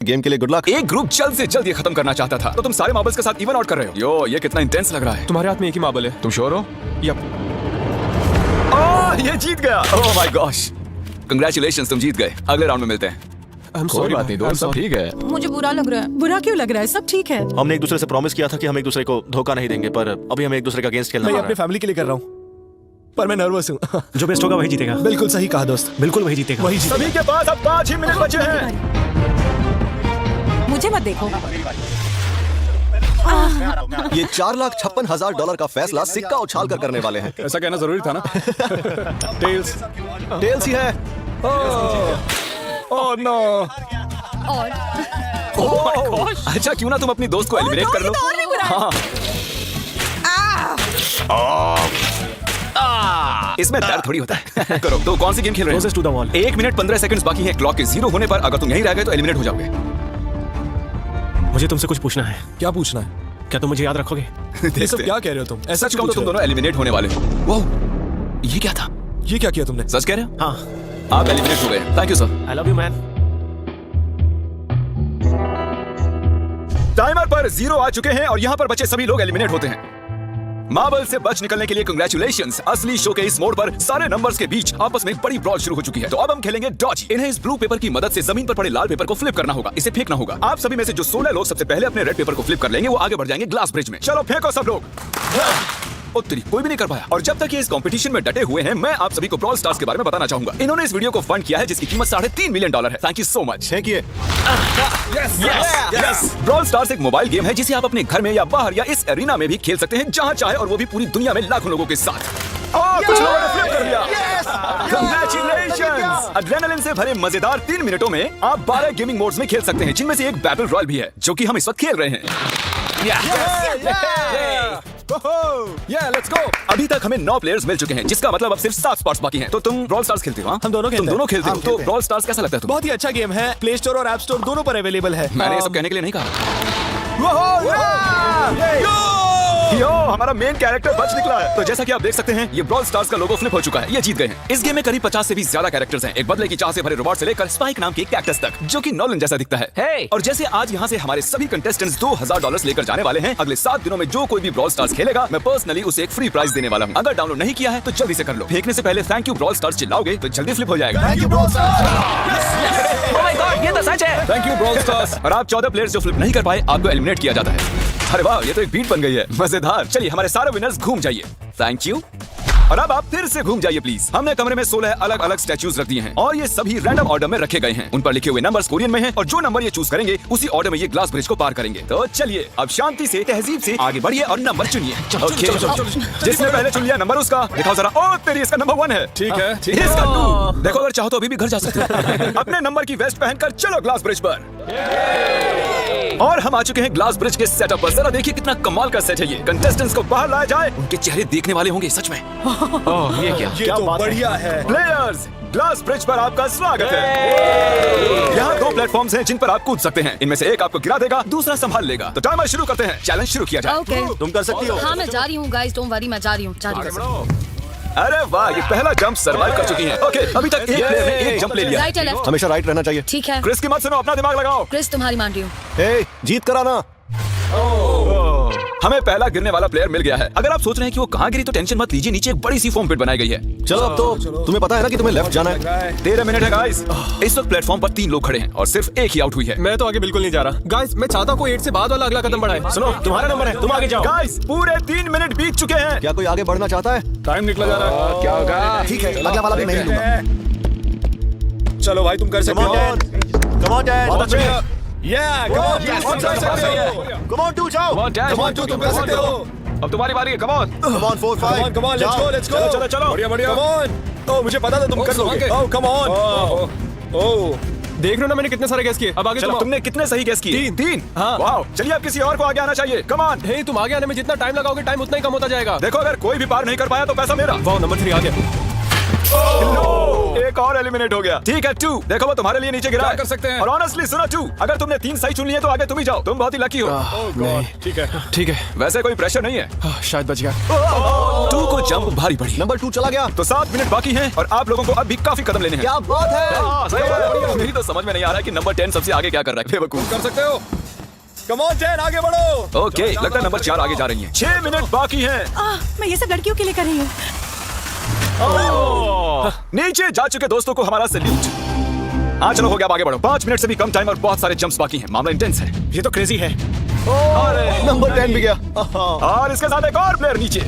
Game के लिए good luck. एक ग्रुप जल्द से जल्द ये खत्म करना चाहता था, तो तुम सारे मार्बल्स के साथ इवन आउट कर रहे हो। यो, ये कितना इंटेंस लग रहा है। तुम्हारे हाथ में एक ही मार्बल है। तुम श्योर हो? यप। ये जीत गया। ओह माय गॉश, कांग्रेचुलेशंस, तुम जीत गए। अगले राउंड में मिलते हैं। कोई बात नहीं दोस्त, सब ठीक है। मुझे बुरा लग रहा है। बुरा क्यों लग रहा है? सब ठीक है। हमने एक दूसरे से प्रॉमिस किया था कि हम एक दूसरे को धोखा नहीं देंगे, पर अभी हम एक दूसरे का अगेंस्ट खेलना मैं पड़ अपने रहा फैमिली के लिए कर रहा हूँ, पर मैं नर्वस हूँ। जो बेस्ट होगा वही जीतेगा। बिल्कुल सही कहा दोस्त, बिल्कुल वही जीतेगा। वही जीतेगा। सभी के पास अब 5 ही मिनट बचे हैं। मुझे मत देखो। है। ये $4,56,000 का फैसला सिक्का उछाल कर करने वाले हैं। ऐसा कहना जरूरी था ना। टेल्स। टेल्स ही है। Oh no. और अच्छा, क्यों ना तुम अपनी दोस्त को एलिमिनेट कर लो। और भी बुरा है। इसमें दर्द थोड़ी होता है। करो। तो कौन सी गेम खेल रहे हो? Closest to the wall। 1 minute 15 seconds बाकी है क्लॉक के 0 होने पर। अगर तुम यहीं रह गए तो एलिमिनेट हो जाओगे। मुझे तुमसे कुछ पूछना है। क्या पूछना है? क्या तुम मुझे याद रखोगे? ये सब क्या कह रहे हो तुम? ऐसा सच क्यों कहूं तो पूछ तुम रहे दोनों एलिमिनेट होने वाले हो। वो ये क्या था? हो? ये क्या किया तुमने? सच कह रहे हो? हाँ। आप एलिमिनेट हो गए। Thank you sir. I love you man. Timer पर 0 आ चुके हैं और यहाँ पर बचे सभी लोग एलिमिनेट होते हैं। मार्बल से बच निकलने के लिए कांग्रेचुलेशंस। असली शो के इस मोड पर सारे नंबर्स के बीच आपस में एक बड़ी ब्रॉल शुरू हो चुकी है। तो अब हम खेलेंगे डॉज। इन्हें इस ब्लू पेपर की मदद से जमीन पर पड़े लाल पेपर को फ्लिप करना होगा। इसे फेंकना होगा। आप सभी में से जो 16 लोग सबसे पहले अपने रेड पेपर को फ्लिप कर लेंगे वो आगे बढ़ जाएंगे ग्लास ब्रिज में। चलो फेंको सब लोग। उत्तरी कोई भी नहीं कर पाया। और जब तक ये इस कंपटीशन में डटे हुए हैं, मैं आप सभी को ब्रॉल स्टार्स के बारे में बताना चाहूंगा। इन्होंने इस वीडियो को फंड किया है जिसकी कीमत $3.5 मिलियन है। Thank you so much. Thank you. Brawl stars एक मोबाइल गेम है जिसे आप अपने घर में या बाहर या इस एरिना में भी खेल सकते हैं जहां चाहे, और वो भी पूरी दुनिया में लाखों लोगों के साथ। कुछ लोगों ने फ्लिप कर दिया। Congratulations! एड्रेनालिन से भरे मजेदार 3 मिनटों में आप 12 गेमिंग मोड्स में खेल सकते हैं, जिनमें से एक बैटल रॉयल भी है जो कि हम इस वक्त खेल रहे हैं। Let's go. अभी तक हमें 9 प्लेयर्स मिल चुके हैं, जिसका मतलब अब सिर्फ 7 स्पॉट्स बाकी हैं। तो तुम ब्रॉल स्टार्स खेलते हो? हाँ? हम दोनों खेलते तुम हैं। दोनों खेलते हो? हम तो खेलते हैं। ब्रॉल स्टार्स कैसा लगता है तुम्हें? बहुत ही अच्छा गेम है। प्ले स्टोर और ऐप स्टोर दोनों पर अवेलेबल है। मैंने ये सब कहने के लिए नहीं कहा। यो, हमारा मेन कैरेक्टर बच निकला है। तो जैसा कि आप देख सकते हैं, ये ब्रॉल स्टार्स का लोगो फ्लिप हो चुका है। ये जीत गए हैं। इस गेम में करीब 50 से भी ज्यादा कैरेक्टर्स हैं। एक बदले की चाह से भरे रोबोट से लेकर स्पाइक नाम के कैक्टस तक, जो कि नॉलन जैसा दिखता है। Hey! और जैसे आज यहाँ से हमारे सभी कंटेस्टेंट्स $2,000 लेकर जाने वाले हैं, अगले 7 दिनों में जो कोई भी ब्रॉल स्टार्स खेलेगा, मैं पर्सनली उसे एक फ्री प्राइज देने वाला हूँ। अगर डाउनलोड नहीं किया है तो जल्दी से कर लो। फेंकने से पहले थैंक यू ब्रॉल स्टार्स चिल्लाओगे तो जल्दी फ्लिप हो जाएगा। Thank you bro. Oh my God, ये तो सच है। Thank you brawl stars. और आप 14 प्लेयर्स जो फ्लिप नहीं कर पाए, आपको एलिमिनेट किया जाता है। अरे वाह, ये तो एक बीट बन गई है। मजेदार। चलिए हमारे सारे विनर्स घूम जाइए। Thank you. और अब आप फिर से घूम जाइए प्लीज। हमने कमरे में 16 अलग अलग स्टैच्यूज रख दिए हैं और ये सभी रैंडम ऑर्डर में रखे गए हैं। उन पर लिखे हुए नंबर्स कोरियन में हैं और जो नंबर ये चूज करेंगे उसी ऑर्डर में ये ग्लास ब्रिज को पार करेंगे। तो चलिए अब शांति से तहजीब से आगे बढ़िए और नंबर चुनिए। जिसने पहले चुन लिया नंबर उसका दिखाओ जरा। ओ तेरी, इसका नंबर 1 है। ठीक है। इसका 2। देखो, अगर चाहो तो अभी भी घर जा सकते हो। अपने नंबर की वेस्ट पहनकर चलो ग्लास ब्रिज पर। और हम आ चुके हैं ग्लास ब्रिज के सेटअप पर। जरा देखिए कितना कमाल का सेट है ये। कंटेस्टेंट्स को बाहर लाया जाए, उनके चेहरे देखने वाले होंगे सच में। ये क्या? ये तो बढ़िया है। प्लेयर्स, ग्लास ब्रिज पर आपका स्वागत है। यहाँ 2 प्लेटफॉर्म्स हैं जिन पर आप कूद सकते हैं। इनमें से एक आपको गिरा देगा, दूसरा संभाल लेगा। तो टाइमर शुरू करते हैं। चैलेंज शुरू किया जाए। ओके। तुम कर सकती हो। हाँ मैं जा रही हूँ गाइस, डोंट वरी, मैं जा रही हूँ। अरे वाह, ये पहला जंप सर्वाइव कर चुकी हैं। ओके, अभी तक एक प्लेयर ने एक जंप ले लिया। राइट या लेफ्ट? हमेशा राइट रहना चाहिए। ठीक है। क्रिस की मत सुनो, अपना दिमाग लगाओ। क्रिस तुम्हारी मान रही हूँ। हे, जीत कराना। हमें पहला गिरने वाला प्लेयर मिल गया है। अगर आप सोच रहे हैं कि वो कहाँ गिरी तो टेंशन मत लीजिए, नीचे एक बड़ी सी फोम पिट बनाई गई है। चलो अब तो तुम्हें पता है ना कि तुम्हें लेफ्ट जाना है। 13 मिनट है गाइस। इस वक्त प्लेटफॉर्म पर 3 लोग खड़े हैं और सिर्फ एक ही आउट हुई है। मैं तो आगे बिल्कुल नहीं जा रहा। गाइस, मैं चाहता हूँ कोई 8 से बाद वाला अगला कदम बढ़ाए। सुनो, तुम्हारा नंबर है, तुम आगे जाओ। गाइस, पूरे 3 मिनट बीत चुके हैं। क्या कोई आगे बढ़ना चाहता है? टाइम निकला जा रहा है। क्या होगा? ठीक है, अगला वाला भी नहीं लूंगा। चलो भाई, तुम कर सकते Come हो। on, Dad. Come on, Dad. बहुत अच्छे। Come on, Yes, तुम कर सकते हो। Come on, 2 जाओ। Come on, Dad. Come on, तुम कर सकते हो। अब तुम्हारी बारी है। Come on. Come on, 4, 5. Come on, let's go, let's go. चलो, चलो। बढ़िया, बढ़िया। Come on. Oh, मुझे पता था तुम कर लोगे। Oh, come on. Oh. देख रहे हो ना मैंने कितने सारे गैस किए। अब आगे चलो, तुम। तुमने कितने सही गेस किए? 3। हाँ। वाओ, चलिए अब किसी और को आगे आना चाहिए। Come on. हे, तुम आगे आने में जितना टाइम लगाओगे टाइम उतना ही कम होता जाएगा। देखो, अगर कोई भी पार नहीं कर पाया तो पैसा मेरा। वाह, नंबर 3 आ गया। एक और एलिमिनेट हो गया। ठीक है 2, देखो वो तुम्हारे लिए नीचे गिरा क्या है। कर सकते हैं? और ऑनेस्टली सुनो 2, अगर तुमने 3 सही चुन लिए तो आगे तुम ही जाओ, तुम बहुत ही लकी हो। नहीं ठीक है। ठीक है। वैसे कोई प्रेशर नहीं है। शायद बच गया। 2 को जंप भारी पड़ी। नंबर 2 चला गया। तो 7 मिनट बाकी हैं और आप लोगों को अब भी काफी कदम लेने हैं। क्या बात है। सही है। मेरी तो समझ में नहीं आ रहा है कि नंबर 10 सबसे आगे क्या कर रहा है। बेवकूफ। कर सकते हो। कम ऑन 10, आगे बढ़ो। ओके, लगता है नंबर 4 आगे जा रही है। 6 मिनट बाकी हैं। मैं ये सब लड़कियों के लिए कर रही हूँ। नीचे जा चुके दोस्तों को हमारा सैल्यूट। हाँ चलो हो गया, अब आगे बढ़ो। 5 मिनट से भी कम टाइम और बहुत सारे जंप्स बाकी हैं। मामला इंटेंस है। ये तो क्रेजी है। नंबर 10 भी गया। और इसके साथ एक और प्लेयर नीचे।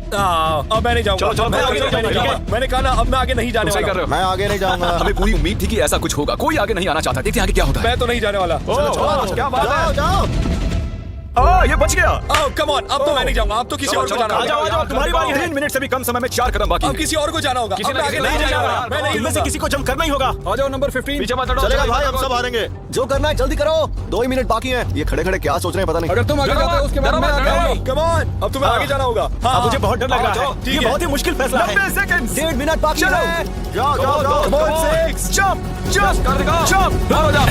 अब मैं नहीं जाऊंगा। चलो, मैं आगे चलो, नहीं जाऊंगा। चलो, मैंने कहा ना, अब मैं आगे नहीं जाने सही कर वाला। रहे हो। मैं आगे नहीं जाऊंगा। हमें पूरी उम्मीद थी कि ऐसा कुछ होगा। कोई आगे नहीं आना चाहता। देखते हैं आगे क्या होता है। मैं तो नहीं जाने वाला। क्या बात है। जाओ। ये बच गया। कम ऑन, अब तो मैं नहीं जाऊंगा। अब तो किसी और को जाना आ जाओ, आ जाओ, तुम्हारी बारी है। 3 मिनट से भी कम समय में 4 कदम बाकी अब हैं। किसी और को जाना होगा। किसी अब ना मैं किसी आगे नहीं जाने वाला। मैं नहीं इनमें से लूंगा। किसी को जंप करना ही होगा। आ जाओ नंबर 15। पीछे मत हटो। चलेगा भाई, हम सब हारेंगे। जो करना है जल्दी करो। 2 ही मिनट बाकी हैं। ये खड़े खड़े क्या सोच रहे हैं पता नहीं। अगर तुम आगे जाते हो उसके बाद मैं आगे आऊंगा। कम ऑन, अब तुम्हें आगे जाना होगा। अब मुझे बहुत डर लग रहा है। ठीक ये है। बहुत ही मुश्किल फैसला है। 90 सेकंड्स। 1.5 मिनट बाकी चलो। है। जाओ जाओ जाओ। Come on, 6 jump jump jump. भागो जाओ।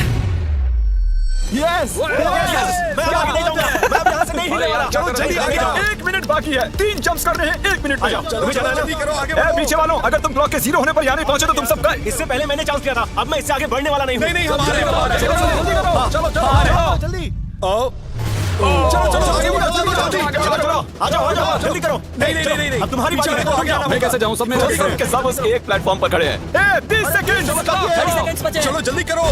यस। मैं आगे नहीं जाऊंगा। मैं अब यहाँ से नहीं हिलने वाला। चलो जल्दी आगे जाओ। 1 मिनट बाकी है। 3 जंप्स करने हैं। 1 मिनट में जाओ। चलो चलो, जल्दी करो, आगे ए, बढ़ो। पीछे वालों, अगर तुम क्लॉक के 0 होने पर यहाँ नहीं पहुंचे तो तुम सब गए। इससे पहले मैंने चांस किया था। अब मैं इससे आगे बढ़ने वाला नहीं हूँ। नहीं नहीं, हम हारे, हम हारे। चलो, चलो जल्दी करो। चलो चलो, आओ। जल्दी। आओ। चलो चलो, आगे बढ़ो, जल्दी जल्दी। चलो चलो, आ जाओ, आ जाओ, जल्दी करो। नहीं नहीं नहीं नहीं, अब तुम्हारी बारी है। आगे आना मैं होगा। कैसे जाऊँ? सब में सबके सब उस एक प्लेटफॉर्म पर खड़े हैं। 30 सेकंड। चलो जल्दी करो।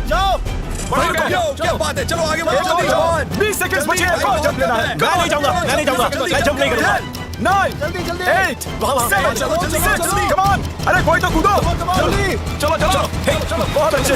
जाओ। क्या बात है, चलो आगे बढ़ो, जल्दी जल्दी। 20 सेकंड बचे हैं। और जंप लेना है। मैं नहीं जाऊंगा, मैं नहीं जाऊंगा। मैं जंप नहीं करूंगा। 9 जल्दी जल्दी। 8 वहाँ, 7 चलो, जल्दी, 6 जल्दी। Come on. अरे कोई तो कूदो। जल्दी। चलो चलो चलो, बहुत अच्छे।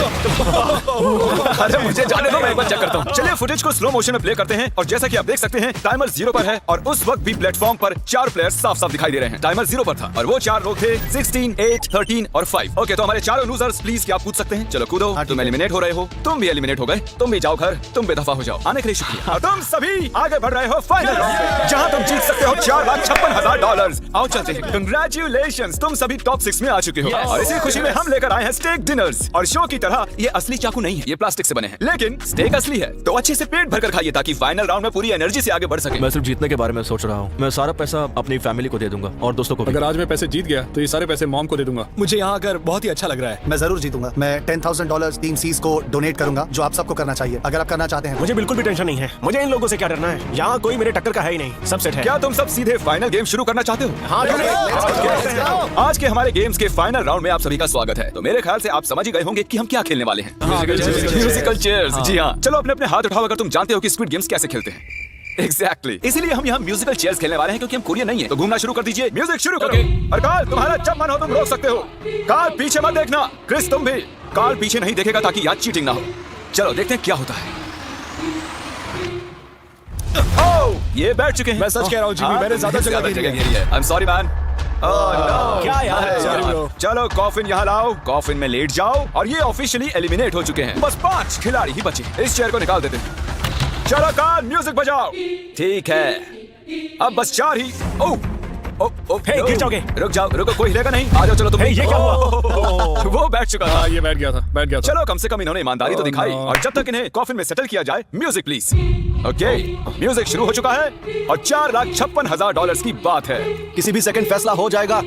अरे मुझे जाने दो, मैं एक बार चेक करता हूँ। चलिए फुटेज को स्लो मोशन में प्ले करते हैं और जैसा कि आप देख सकते हैं टाइमर 0 पर है और उस वक्त भी प्लेटफॉर्म पर 4 प्लेयर्स साफ साफ दिखाई दे रहे हैं। टाइमर 0 पर था और वो 4 लोग थे 16, 8, 13 और 5। ओके, तो हमारे चारों लूजर्स प्लीज क्या आप कूद सकते हैं? चलो कूदो। तुम एलिमिनेट हो रहे हो, तुम भी एलिमिनेट हो गए। तुम भी जाओ घर, तुम बेदफा हो जाओ। आने के लिए शुक्रिया। तुम सभी आगे बढ़ रहे हो फाइनल राउंड में, जहां तुम जीत सकते हो $4,56,000। आओ चलते हैं। कंग्रेचुलेशंस, तुम सभी टॉप 6 में आ चुके हो और इसी खुशी में हम लेकर आए हैं स्टेक डिनर्स। और शो की तरह ये असली चाकू नहीं है, ये प्लास्टिक से बने हैं, लेकिन स्टेक असली है। तो अच्छे से पेट भरकर खाइए ताकि फाइनल राउंड में पूरी एनर्जी से आगे बढ़ सके। मैं सिर्फ जीतने के बारे में सोच रहा हूँ। मैं सारा पैसा अपनी फैमिली को दे दूंगा और दोस्तों को भी। अगर आज मैं पैसे जीत गया तो ये सारे पैसे मॉम को दे दूंगा। मुझे यहाँ आकर बहुत ही अच्छा लग रहा है। मैं जरूर जीतूंगा। मैं $10,000 टीम सीज को डोनेट करूंगा, जो आप सबको करना चाहिए अगर आप करना चाहते हैं। मुझे बिल्कुल भी टेंशन नहीं है। मुझे इन लोगों से क्या डरना है। यहाँ कोई मेरे टक्कर का है ही नहीं। सब सेट है। क्या तुम सब सीधे फाइनल गेम शुरू करना चाहते हो? हाँ, आज के हमारे गेम्स के फाइनल राउंड में आप सभी का स्वागत है। तो मेरे ख्याल से आप समझ ही गए होंगे कि हम क्या खेलने वाले हैं। Musical chairs. जी हाँ, चलो अपने अपने हाथ उठाओ अगर तुम जानते हो कि स्क्विड गेम्स कैसे खेलते हैं। एग्जैक्टली, इसीलिए हम यहाँ म्यूजिकल चेयर्स खेलने वाले हैं क्योंकि हम कोरियन नहीं है। तो घूमना शुरू कर दीजिए, म्यूजिक शुरू करो। और कार्ल, तुम्हारा जब मन हो तुम रोक सकते हो। कार्ल पीछे मत देखना। क्रिस तुम भी। कार्ल पीछे नहीं देखेगा ताकि यहाँ चीटिंग ना हो। चलो देखते हैं क्या होता है। ओह, ये बैठ चुके हैं। मैं सच कह रहा हूँ जिमी, मैंने ज्यादा जगह घेरी है। I am sorry man. क्या यार? Sorry, bro. चलो कॉफिन यहाँ लाओ, कॉफिन में लेट जाओ और ये ऑफिशियली एलिमिनेट हो चुके हैं। बस 5 खिलाड़ी ही बचे। इस चेयर को निकाल देते हैं। चलो कार्ल, म्यूजिक बजाओ। ठीक है, अब बस 4 ही। ओह हे, गिर जाओगे। रुक जाओ, रुको, कोई हिलेगा नहीं। आ जाओ, चलो तुम। हे, ये क्या हुआ? वो बैठ चुका था। ये बैठ गया था। चलो कम से कम इन्होंने ईमानदारी तो दिखाई। और जब तक इन्हें कॉफिन में सेटल किया जाए, म्यूजिक प्लीज। ओके, म्यूजिक शुरू हो चुका है और $4,56,000 की बात है। किसी भी सेकंड फैसला हो जाएगा।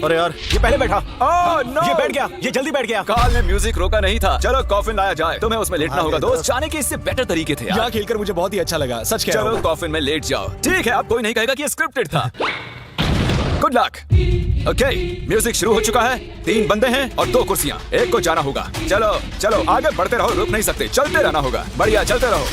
अरे यार, ये पहले बैठा। no! ये बैठ गया, ये जल्दी बैठ गया। कार्ल ने म्यूजिक रोका नहीं था। चलो कॉफिन लाया जाए। तुम्हें उसमें लेटना होगा दोस्त। जाने के इससे बेटर तरीके थे यार। यहाँ खेलकर मुझे बहुत ही अच्छा लगा, सच कह रहा चलो हूँ। कॉफिन में लेट जाओ। ठीक है, अब कोई नहीं कहेगा कि ये स्क्रिप्टेड था। Good luck. ओके, म्यूजिक शुरू हो चुका है। 3 बंदे हैं और 2 कुर्सियां। एक को जाना होगा। चलो चलो आगे बढ़ते रहो, रुक नहीं सकते, चलते रहना होगा। बढ़िया, चलते रहो।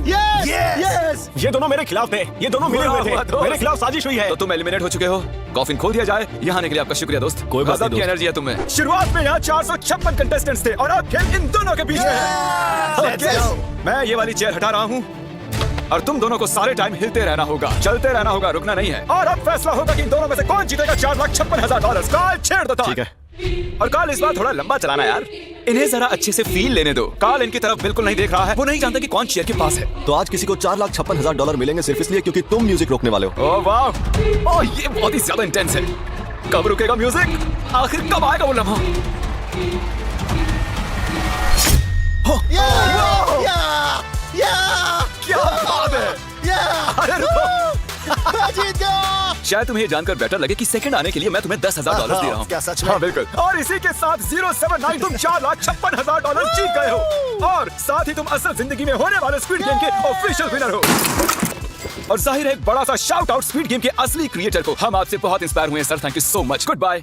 यस। ये दोनों मेरे खिलाफ थे। ये दोनों मिले हुए थे। मेरे खिलाफ साजिश हुई है। तो तुम एलिमिनेट हो चुके हो। कॉफिन खोल दिया जाए। यहाँ आने के लिए आपका शुक्रिया दोस्त। कोई बात नहीं गजब की दोस्त। एनर्जी है तुम्हें। शुरुआत में यहाँ 456 कंटेस्टेंट्स थे और अब खेल इन दोनों के बीच में है। Okay, मैं ये वाली चेयर हटा रहा हूँ और तुम दोनों को सारे टाइम हिलते रहना होगा, चलते रहना होगा, रुकना नहीं है। और अब फैसला होगा कि इन दोनों में से कौन जीतेगा $4,56,000। कार्ल छेड़ दो तार। ठीक है। और कार्ल इस बार थोड़ा लंबा चलाना यार। इन्हें जरा अच्छे से फील लेने दो। कार्ल इनकी तरफ बिल्कुल नहीं देख रहा है, वो नहीं जानता कि कौन चेयर के पास है। तो आज किसी को $4,56,000 मिलेंगे सिर्फ इसलिए क्योंकि तुम म्यूजिक रोकने वाले हो। ओह वाह, ओह ये बहुत ही ज्यादा इंटेंस है। कब रुकेगा म्यूजिक? आखिर कब आएगा वो लम्हा? क्या बात है! अरे रुको! शायद तुम्हें ये जानकर बेटर लगे कि सेकंड आने के लिए मैं तुम्हें $10,000 दे रहा हूँ। क्या सच में? हाँ बिल्कुल। और इसी के साथ 079 तुम $4,56,000 जीत गए हो और साथ ही तुम असल जिंदगी में होने वाले स्क्विड गेम के ऑफिशियल विनर हो। और जाहिर है एक बड़ा सा शाउट आउट स्क्विड गेम के असली क्रिएटर को। हम आपसे बहुत इंस्पायर हुए हैं sir, thank you so much. Good bye.